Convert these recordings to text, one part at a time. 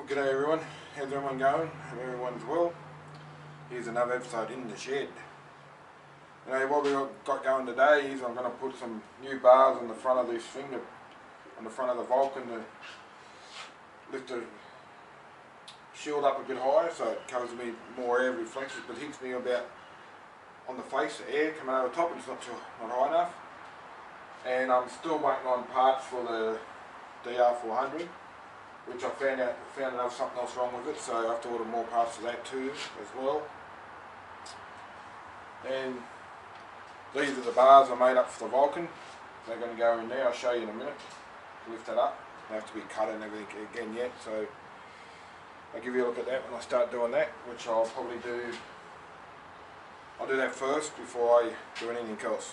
Well, g'day everyone, how's everyone going? Hope everyone's well. Here's another episode in the shed. What we got going today is I'm going to put some new bars on the front of this finger, on the front of the vulcan to lift the shield up a bit higher so it covers me more air reflexes, but hits me about on the face, the air coming over the top, it's not high enough. And I'm still waiting on parts for the DR400. Which I found out something else wrong with it, so I have to order more parts for that too as well. And these are the bars I made up for the Vulcan. They're going to go in there. I'll show you in a minute to lift that up. They have to be cut and everything again yet, so I'll give you a look at that when I start doing that, which I'll probably do. I'll do that first before I do anything else.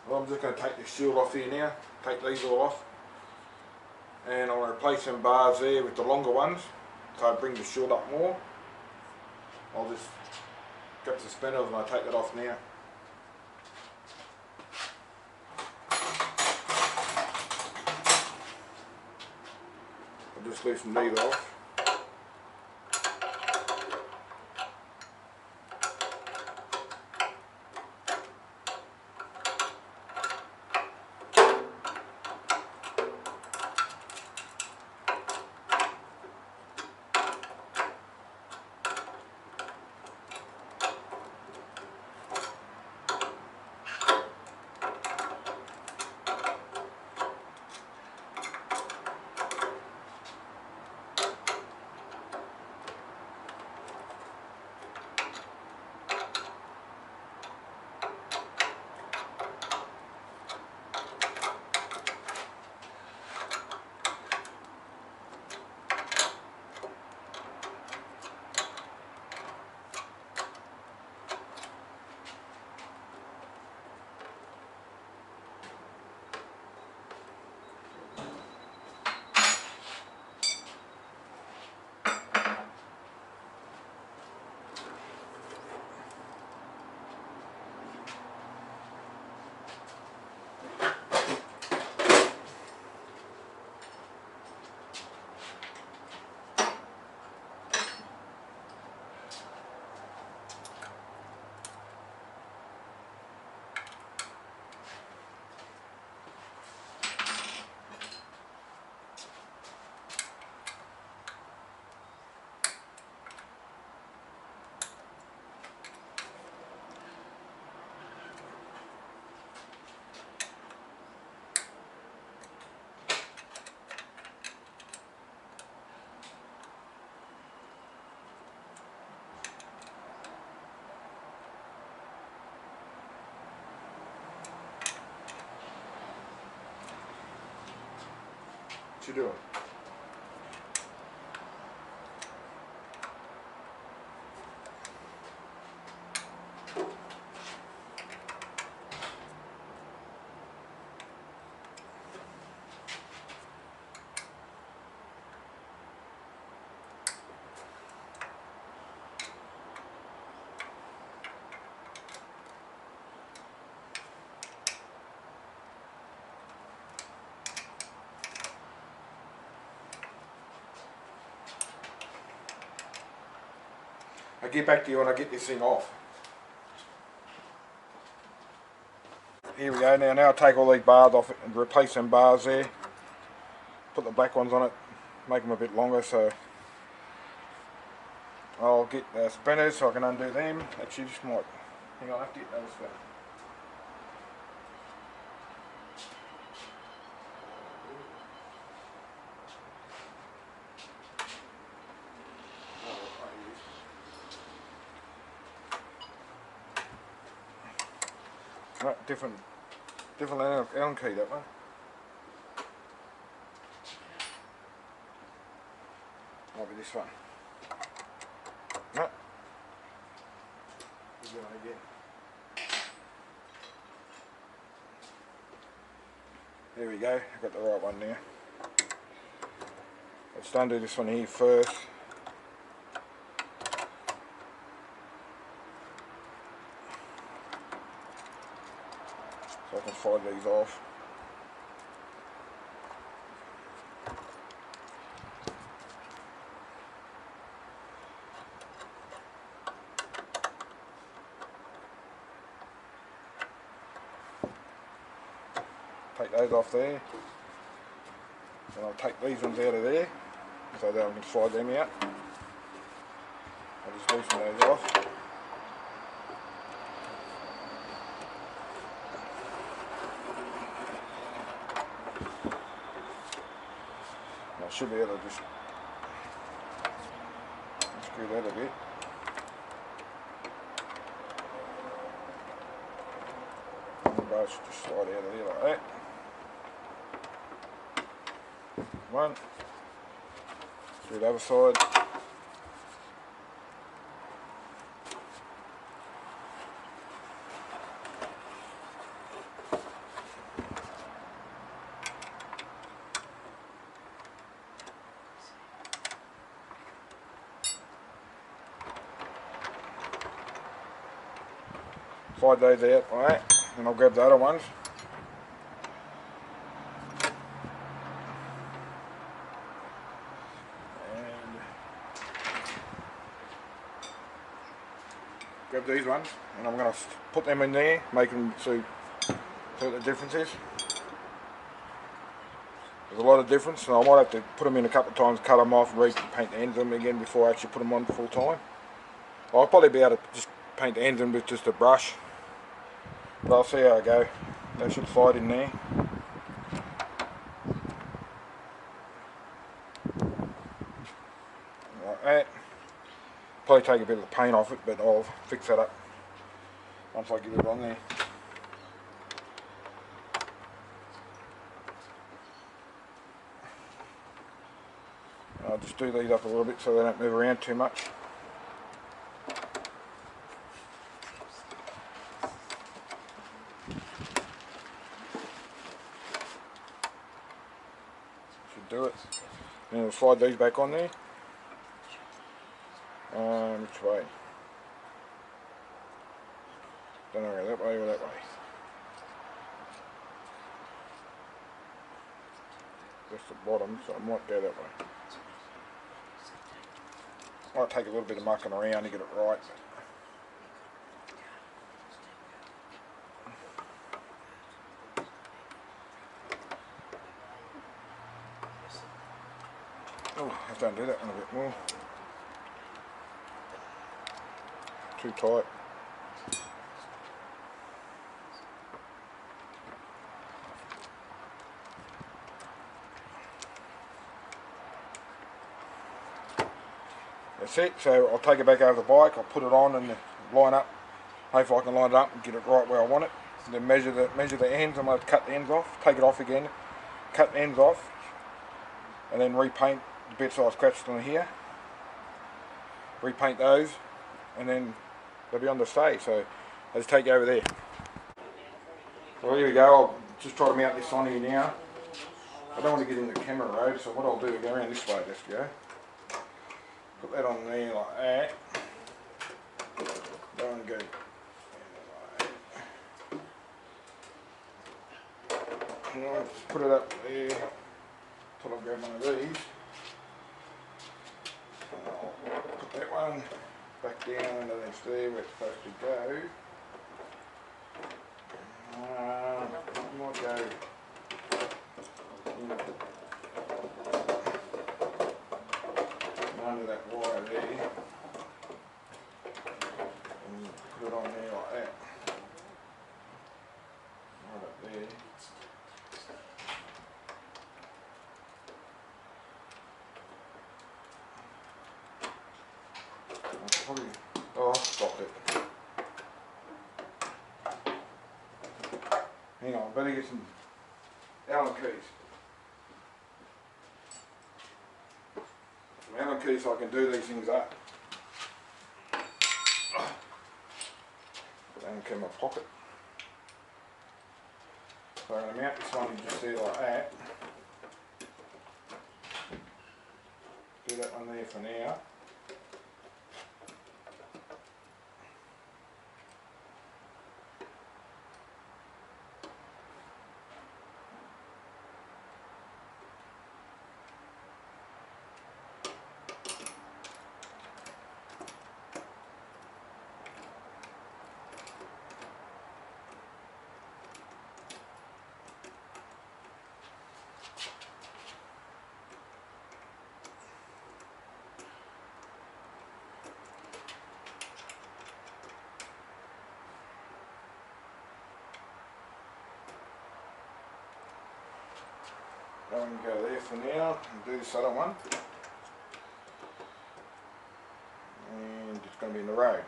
Well, I'm just going to take the shield off here now. Take these all off. And I'll replace some bars there with the longer ones, so I bring the shield up more. I'll just grab the spinners and I'll take that off now. I'll just loosen these off. What you doing? I'll get back to you when I get this thing off. Here we go. Now I'll take all these bars off it and replace some bars there. Put the black ones on it, make them a bit longer, so I'll get the spinners so I can undo them. Actually, just might. Hang on, I have to get those spinners. Right, different Allen key, that one. Might be this one. Right. We're going again. There we go, I've got the right one now. Let's undo this one here first. So I can slide these off. take those off there. And I'll take these ones out of there, so that I can slide them out. I'll just loosen those off. I should be able to just screw that a bit. And the bar should just slide out of there like that. One. Do the other side. Slide those out, alright, and I'll grab the other ones. And grab these ones, and I'm going to put them in there, make them see what the difference is. There's a lot of difference, and I might have to put them in a couple of times, cut them off, and repaint the ends of them again before I actually put them on full time. I'll probably be able to just paint the ends of them with just a brush. But I'll see how I go. They should slide in there. Like that. Probably take a bit of the paint off it, but I'll fix that up once I get it on there. I'll just do these up a little bit so they don't move around too much. Do it. And we'll slide these back on there. Which way? Don't know, that way or that way. Just the bottom, so I might go that way. Might take a little bit of mucking around to get it right. Oh, I have to undo that one a bit more. Too tight. That's it, so I'll take it back over the bike, I'll put it on and line up. Hopefully I can line it up and get it right where I want it. And then measure the ends. I'm going to cut the ends off, take it off again, cut the ends off, and then repaint the bits I scratched on here. Repaint those, and then they'll be on display. So I'll just take you over there. Well, here we go. I'll just try to mount this on here now. I don't want to get in the camera road, so what I'll do is go around this way. Let's go. Put that on there like that. Don't want to go like that. Right, just put it up there until I grab one of these. I'll put that one back down underneath there where it's supposed to go. I might go under that wire there and put it on there like that. Right up there. Probably, oh, I stopped it. Hang on, better get some Allen keys. Some Allen keys so I can do these things up. Put that in my pocket. So I'm going to mount this one just there like that. Do that one there for now. That one can go there for now, and do this other one. And it's going to be in the road.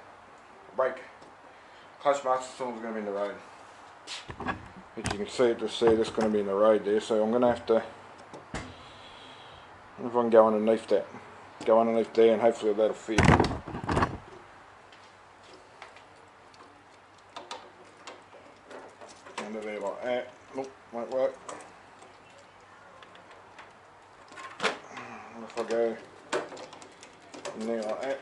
Brake. Clutch master cylinder is going to be in the road. As you can see, that's going to be in the road there, so I'm going to have to, if I can go underneath that, go underneath there, and hopefully that'll fit. Under there like that. Nope, won't work. What if I go in there like that?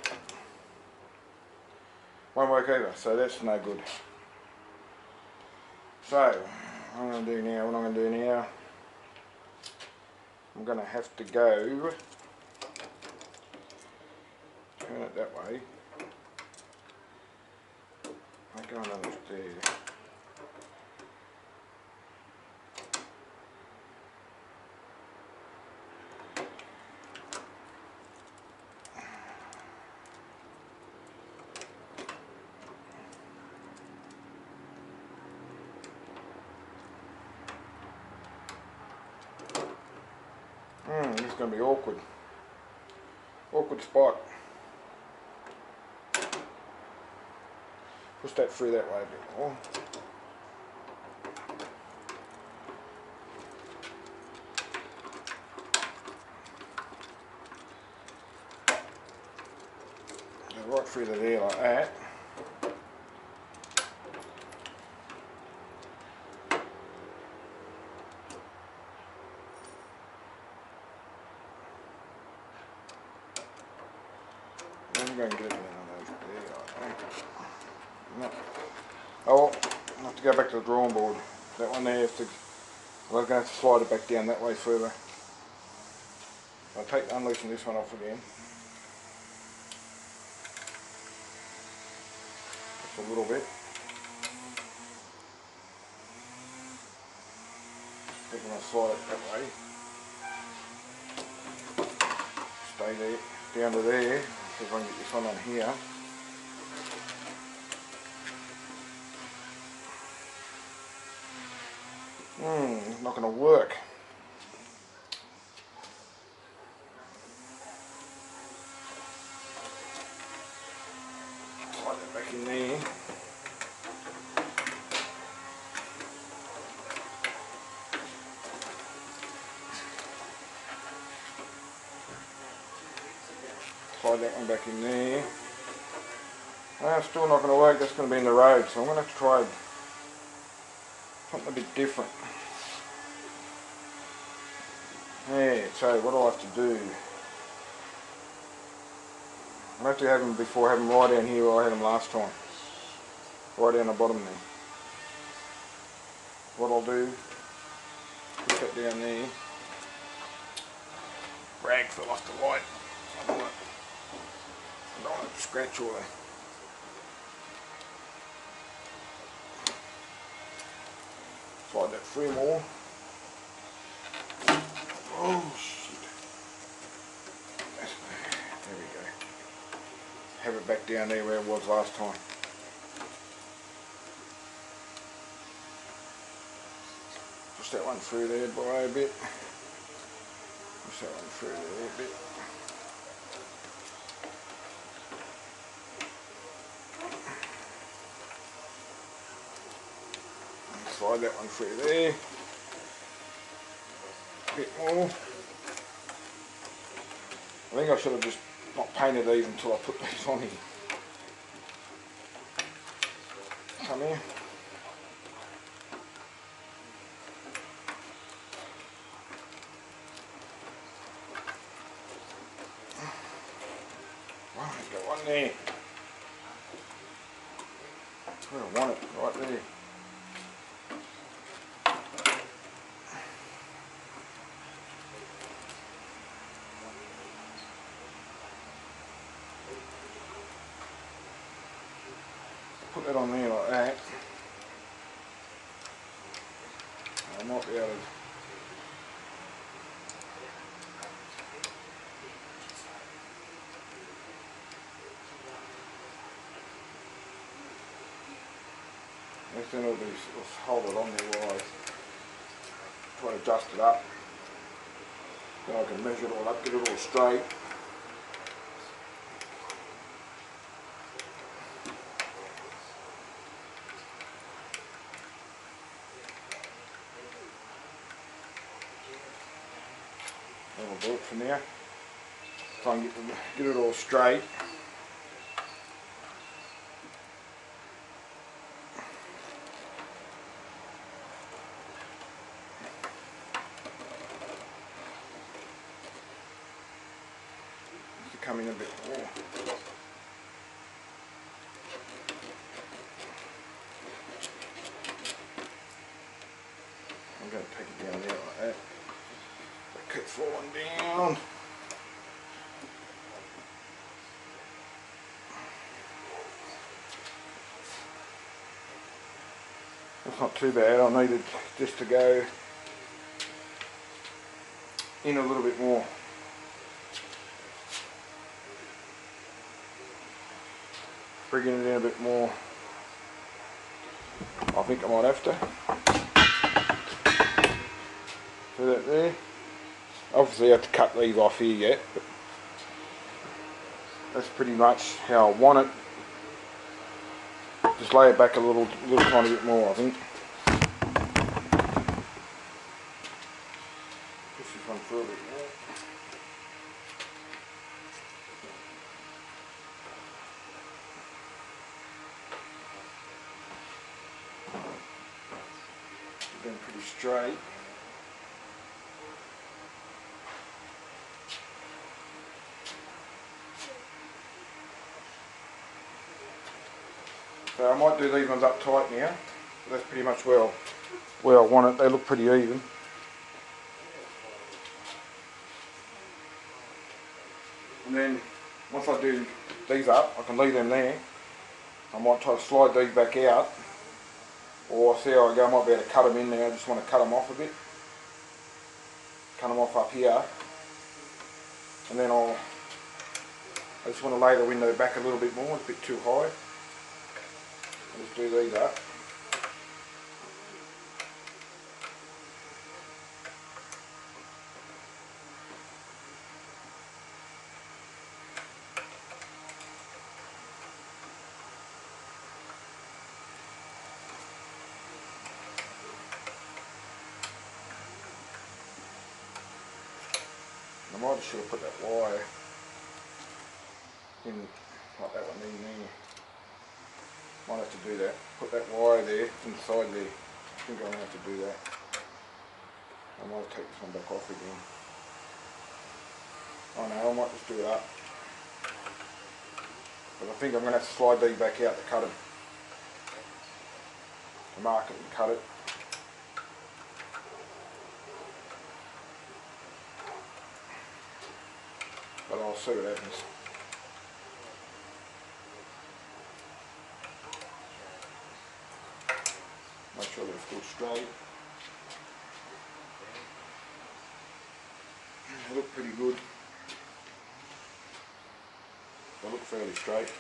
Won't work either, so that's no good. So, what I'm going to do now, I'm going to have to go, turn it that way, I'll go underneath there. This is going to be awkward. Awkward spot. Push that through that way a bit more. Go right through there like that. I'm going to get it down there. No. Oh, I have to go back to the drawing board. That one there, I'm going to have to slide it back down that way further. I'll unloosen this one off again. Just a little bit. I'm going to slide it that way. Stay there, down to there. See if I can get this one on here. Not going to work. Slide that back in there. Slide that one back in there. It's still not going to work. That's going to be in the road, so I'm going to have to try something a bit different. Yeah, so what I'll have to do, I'll have to have them before I have them right down here where I had them last time. Right down the bottom there. What I'll do, put that down there. Rag fell off the light. I don't want to scratch all that. Slide that through more. Oh shit. There we go. Have it back down there where it was last time. Push that one through there by a bit. Push that one through there a bit. Slide that one through there. A bit more. I think I should have just not painted these until I put these on here. Come here. Right, got one there. Where I want it, right there. Put that on there like that. I might be able to. Then it'll hold it on there while I try to adjust it up. So I can measure it all up, get it all straight. That'll do it for now. Try and get it all straight. Come in a bit more. I'm going to take it down there like that. It keeps falling down. That's not too bad. I need it just to go in a little bit more. Bringing it in a bit more. I think I might have to do that there. Obviously, I have to cut these off here yet, but that's pretty much how I want it. Just lay it back a little tiny bit more, I think. Push this one through a bit more. Been pretty straight. So I might do these ones up tight now. But that's pretty much where I want it. They look pretty even. And then once I do these up, I can leave them there. I might try to slide these back out. Or see how I go, I might be able to cut them in there. I just want to cut them off a bit. Cut them off up here. And then I just want to lay the window back a little bit more, it's a bit too high. I'll just do these up. I might have should have put that wire in like that one in there. Might have to do that. Put that wire there inside there. I think I'm going to have to do that. I might take this one back off again. Oh no, I might just do it up. But I think I'm going to have to slide these back out to cut it. To mark it and cut it. But I'll see what happens. Make sure they're still straight. They look pretty good. They look fairly straight.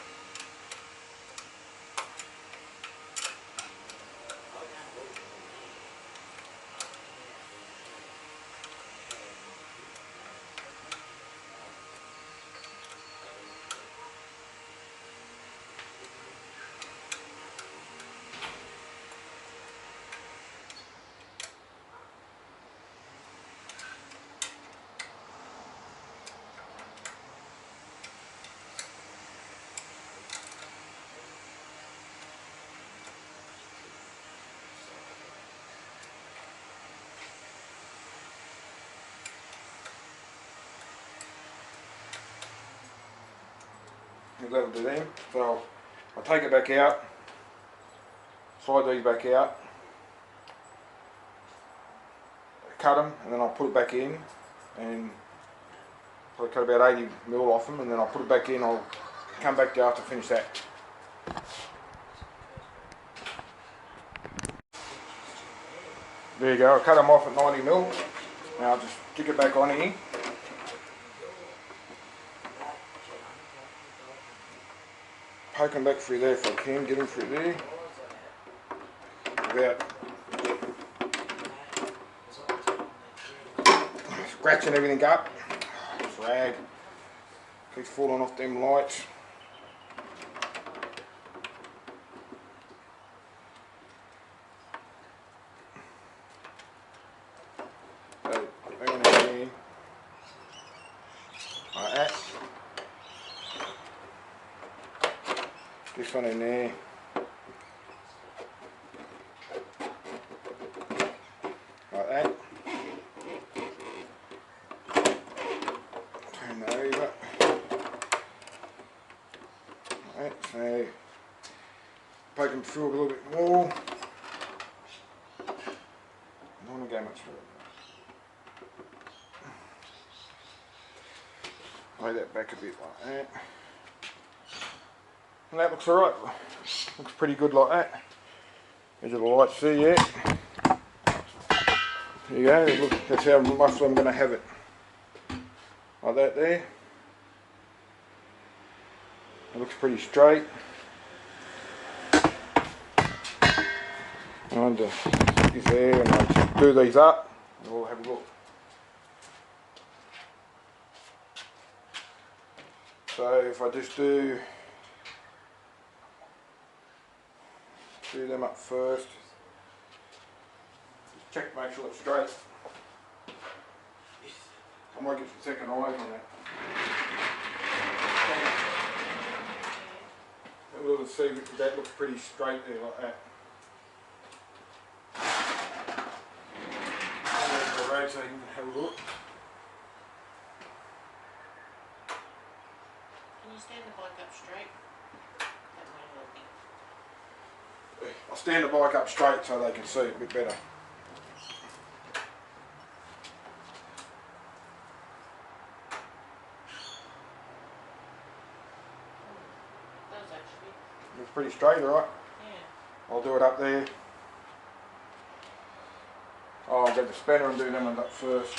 That'll do them. So I'll take it back out, slide these back out, cut them, and then I'll put it back in, and I'll cut about 80mm off them, and then I'll put it back in. I'll come back down to finish that. There you go, I cut them off at 90mm. Now I'll just stick it back on here. Poke them back through there if I can, get them through there. About scratching everything up. This rag keeps falling off them lights. So put that one in there. Like that. This one in there. Like that. Turn that over. Like that. So poke them through a little bit more. I don't want to go much further. Lay that back a bit like that. And that looks alright. Looks pretty good like that. There's the lights there, yeah. There you go, look, that's how much I'm going to have it. Like that there. It looks pretty straight. And is there, and I'll do these up and we'll have a look. So if I just do them up first, just check to make sure it's straight. I might get some second eyes on that. And we'll see if that looks pretty straight there like that. So you can have a look. Can you stand the bike up straight? That might help me. I'll stand the bike up straight so they can see it a bit better. It does actually. Looks pretty straight, alright? Yeah. I'll do it up there. Oh, I'll get the spanner and do them up first.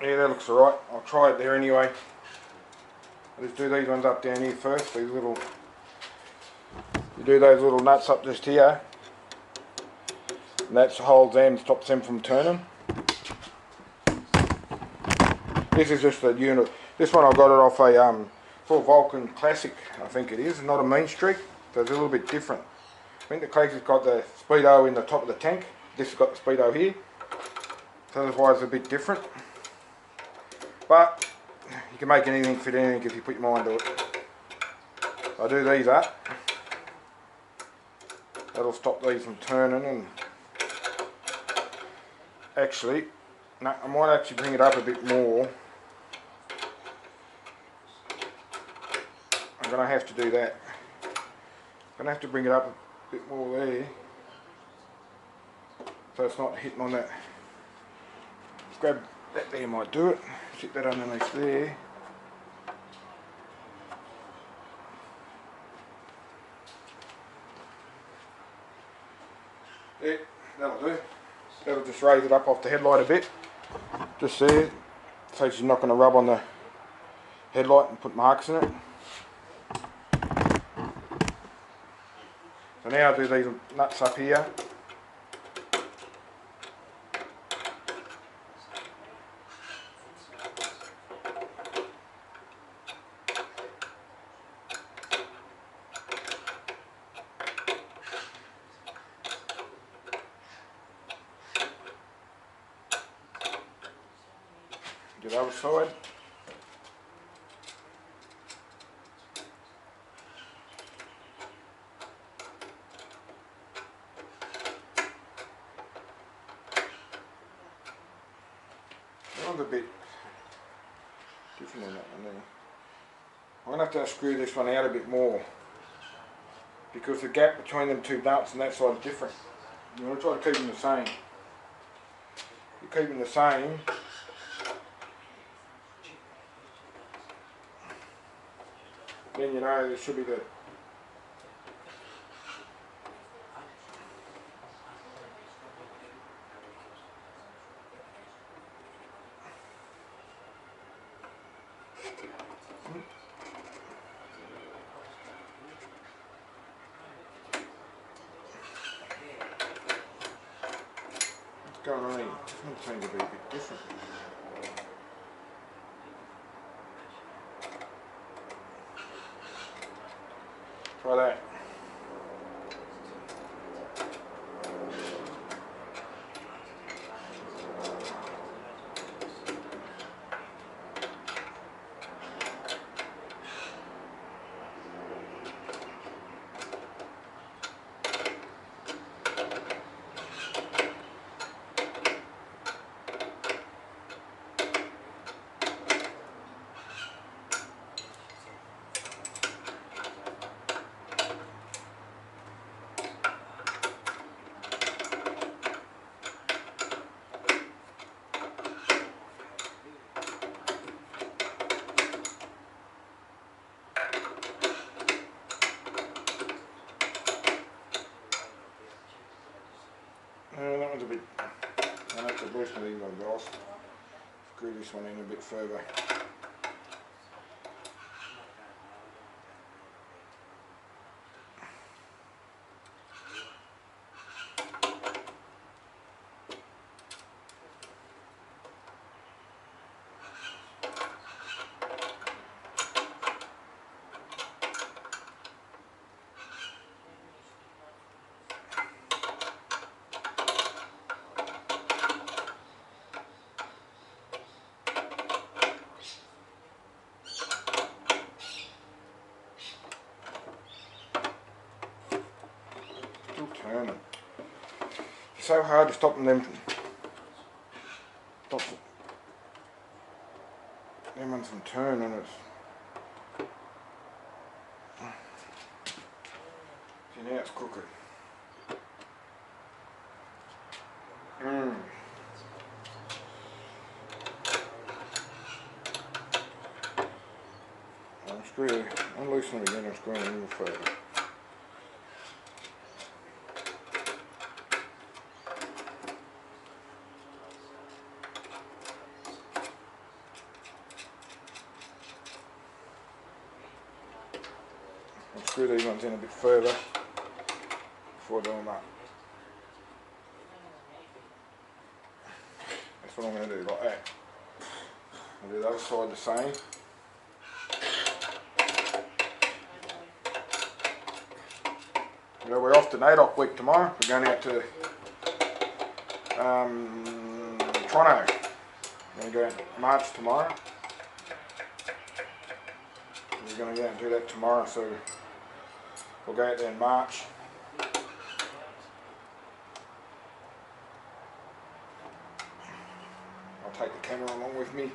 Yeah, that looks alright. I'll try it there anyway. I'll just do these ones up down here first. These little, you do those little nuts up just here. And that holds them, stops them from turning. This is just a unit. This one I got it off a full Vulcan Classic, I think it is. Not a mean streak, so it's a little bit different. I think the Classic's got the speedo in the top of the tank. This has got the speedo here. So that's why it's a bit different. But you can make anything fit anything if you put your mind to it. I'll do these up. That'll stop these from turning, and actually, no, I might actually bring it up a bit more. I'm going to have to do that. I'm going to have to bring it up a bit more there. So it's not hitting on that. Grab that there, might do it. Stick that underneath there. Yeah, that'll do. That'll just raise it up off the headlight a bit. Just there. So she's not going to rub on the headlight and put marks in it. So now I'll do these nuts up here. Do the other side. That one's a bit different than that one there. I'm going to have to screw this one out a bit more because the gap between them two nuts and that side is different. You want to try to keep them the same. If you keep them the same, then you know there should be the going on here? Doesn't seem to be a bit different. Try that. That one's a bit, I'll have to loosen it even guys. Screw this one in a bit further. Still turning. It's so hard to stop them ones from turning. See, now it's cooking. I'm loosening it again and screwing it a little further. I'll screw these ones in a bit further before doing that. That's what I'm going to do, like that. I'll do the other side the same. We're off to NAIDOC week tomorrow. We're going out to Toronto. We're going to go out March tomorrow. We're going to go out and do that tomorrow, so we'll go out there in March. I'll take the camera along with me.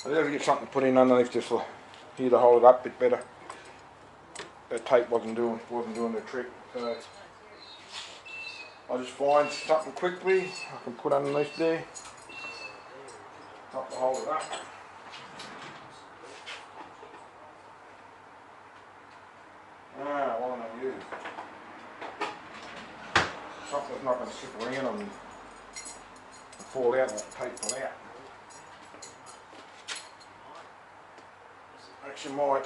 I'll have to get something put in underneath this here to hold it up a bit better. That tape wasn't doing the trick. So I'll just find something quickly I can put underneath there. Something to hold it up. What am I using? Something that's not going to slip around and fall out, and tape fall out. Actually might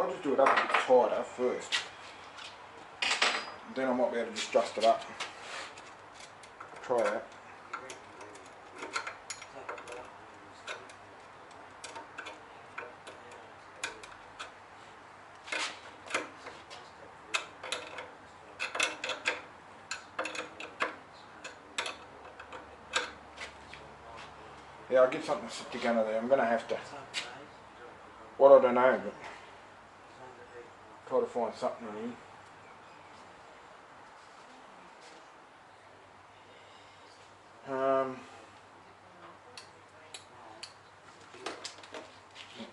just do it up a bit tighter first, then I might be able to just adjust it up. Try that. Yeah, I'll get something to stick together there. I'm going to have to, what I don't know, but try to find something in here. Not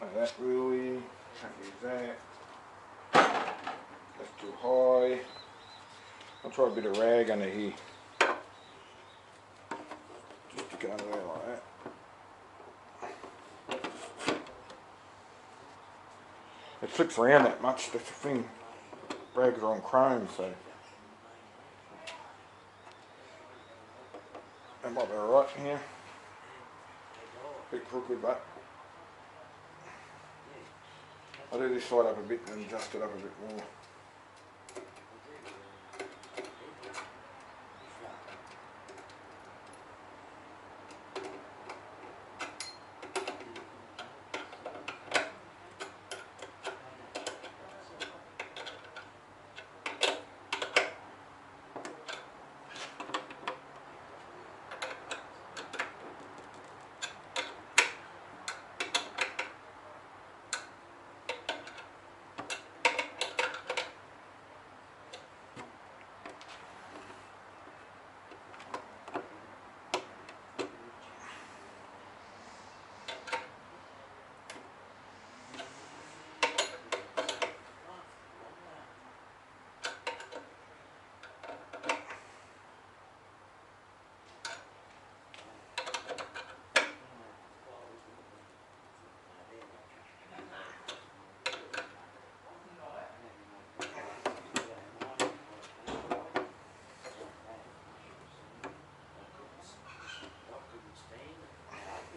like that really, can't use that. That's too high. I'll try a bit of rag under here. Just stick it under there like that. It flips around that much, that's the thing. Rags are on chrome, so that might be alright here. bit crooked, but I'll do this side up a bit and adjust it up a bit more.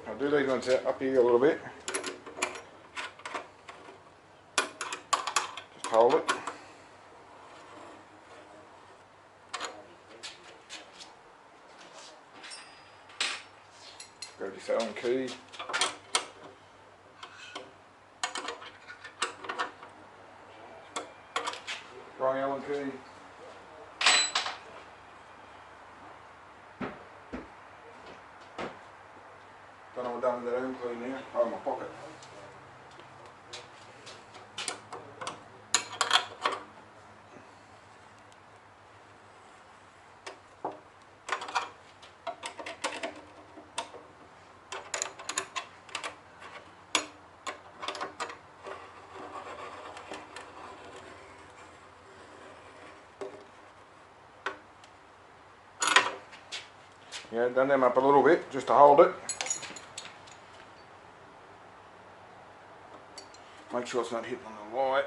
I'll do these ones up here a little bit. Just hold it. Grab your Allen key. Wrong Allen key. Don't know what I've done with that Allen key now. Oh, in my pocket. Yeah, done them up a little bit just to hold it. Make sure it's not hitting on the light.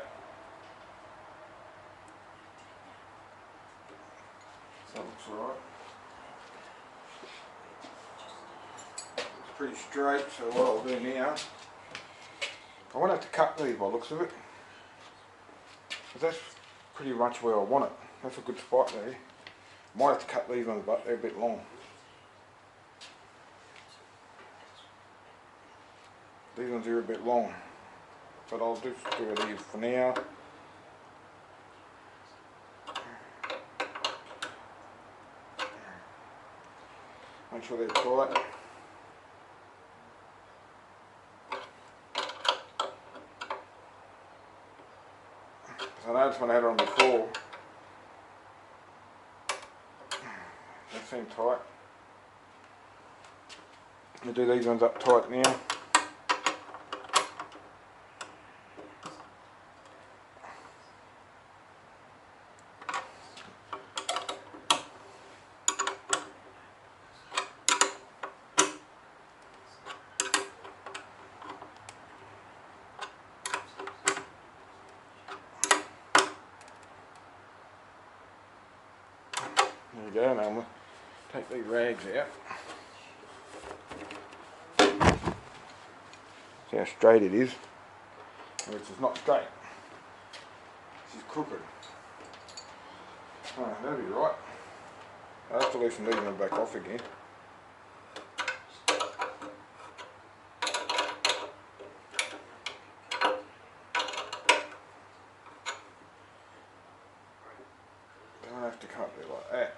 That looks alright. It's pretty straight, so what I'll do now, I won't have to cut these by the looks of it. Because that's pretty much where I want it. That's a good spot there. Might have to cut these ones, but they're a bit long. These ones are a bit long, but I'll just do it here for now. Make sure they're tight. I noticed when I had it on before, they seem tight. I'm going to do these ones up tight now. There we go, now I'm going to take these rags out. See how straight it is, which is not straight. This is crooked. Oh, that'll be right. I'll have to loosen these ones back off again. Don't have to cut it like that.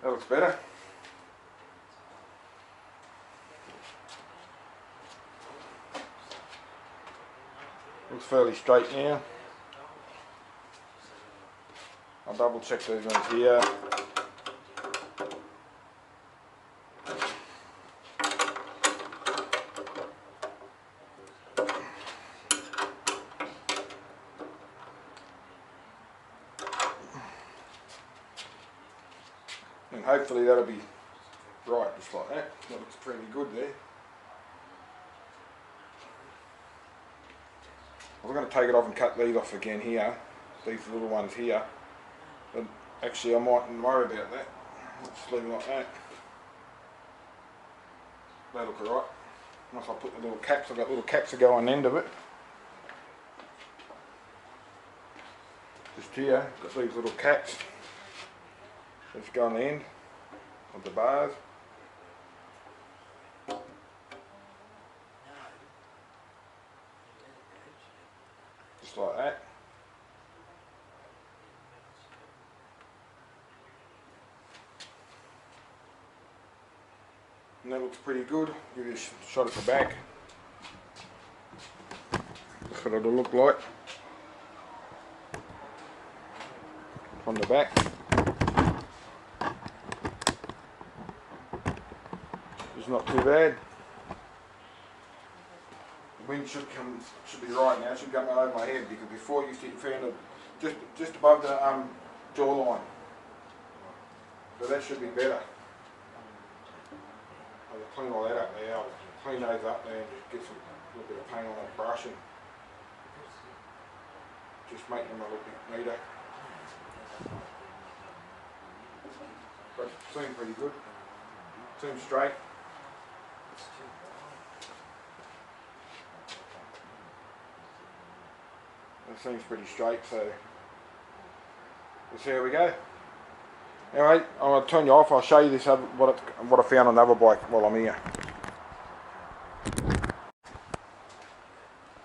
That looks better. Looks fairly straight now. I'll double check these ones here. hopefully that'll be right, just like that. That looks pretty good there. We're going to take it off and cut these off again here, these little ones here. But actually I mightn't worry about that. Let's leave it like that. They look alright. Once I put the little caps, I've got little caps that go on the end of it. Just here, got these little caps. Let's go on the end of the bars. Just like that. And that looks pretty good. Give you a shot at the back. That's what it'll look like from the back. It's not too bad. The wind should be right now. It should come over my head, because before you found it just above the jawline. So that should be better. I'll clean all that up there. I'll clean those up there and just get a little bit of paint on that brush and just make them a little bit neater. But it seems pretty good. Seems straight. It seems pretty straight, so we'll see how we go. Anyway, I'm going to turn you off. I'll show you this what I found on the other bike while I'm here.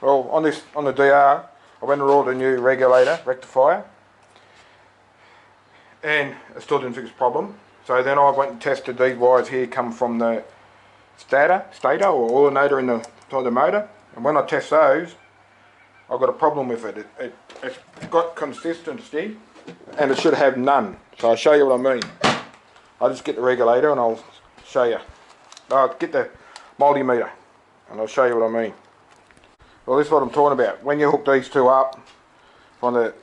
Well, on the DR, I went and ordered a new rectifier, and it still didn't fix the problem. So then I went and tested these wires here, come from the stator or alternator in the side of the motor, and when I test those, I've got a problem with it. It's got consistency, and it should have none. So I'll show you what I mean. I'll just get the regulator and I'll show you. I'll get the multimeter and I'll show you what I mean. Well, this is what I'm talking about. When you hook these two up from the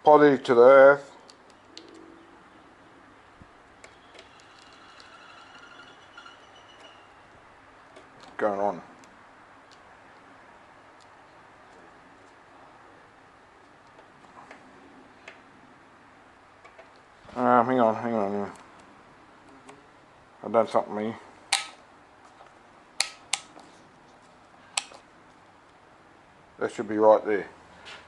positive to the earth, going on. Hang on. I've done something here. That should be right there.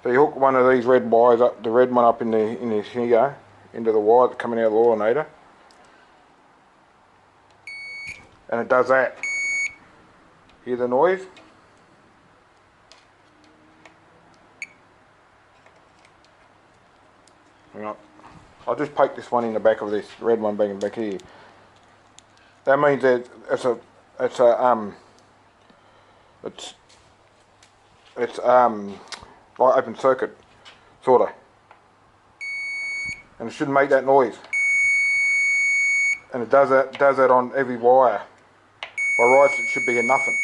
So you hook one of these red wires up, the red one up in this here, into the wire that's coming out of the alternator, and it does that. Hear the noise? Hang on. I'll just poke this one in the back of this red one back here. That means that it's like open circuit, sorta, and it shouldn't make that noise. And it does that on every wire. By rights, it should be a nothing.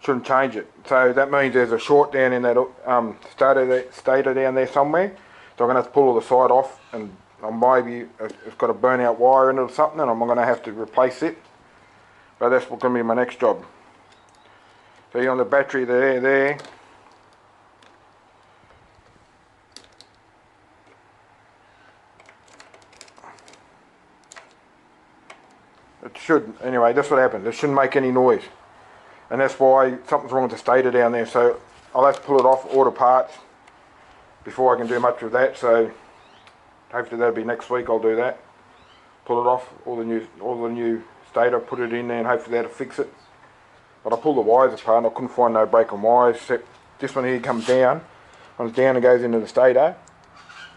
Shouldn't change it. So that means there's a short down in that stator down there somewhere. So I'm going to have to pull the side off, and maybe it's got a burnout wire in it or something, and I'm going to have to replace it. But that's going to be my next job. So you're on the battery there. It should, anyway, that's what happened. It shouldn't make any noise. And that's why something's wrong with the stator down there. So I'll have to pull it off, order parts, before I can do much with that. So hopefully that'll be next week. I'll do that. Pull it off, all the new stator, put it in there, and hopefully that'll fix it. But I pulled the wires apart and I couldn't find no breaking wires, except this one here comes down. Comes down and goes into the stator.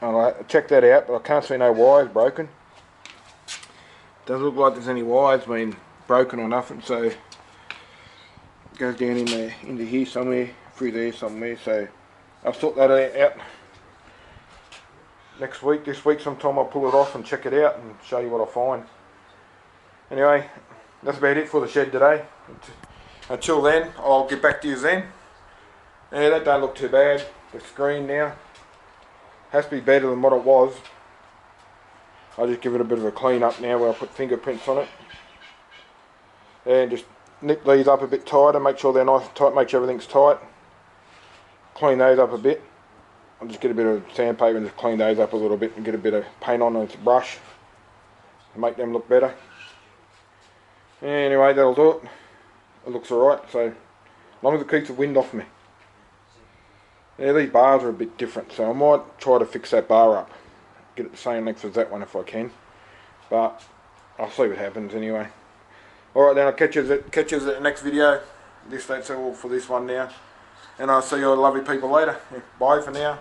And I checked that out, but I can't see no wires broken. Doesn't look like there's any wires been broken or nothing, so it goes down into here somewhere, through there somewhere. So I'll sort that out next week. This week sometime I'll pull it off and check it out and show you what I find. Anyway, that's about it for the shed today. Until then, I'll get back to you then. Yeah, that don't look too bad. The screen now has to be better than what it was. I'll just give it a bit of a clean up now where I put fingerprints on it. And just nip these up a bit tighter, make sure they're nice and tight, make sure everything's tight. Clean those up a bit. I'll just get a bit of sandpaper and just clean those up a little bit and get a bit of paint on with a brush and make them look better. Anyway, that'll do it. It looks alright, so as long as it keeps the wind off me. Yeah, these bars are a bit different, so I might try to fix that bar up. Get it the same length as that one if I can. But I'll see what happens anyway. Alright then, I'll catch you at the next video. That's all for this one now. And I'll see you lovely people later. Bye for now.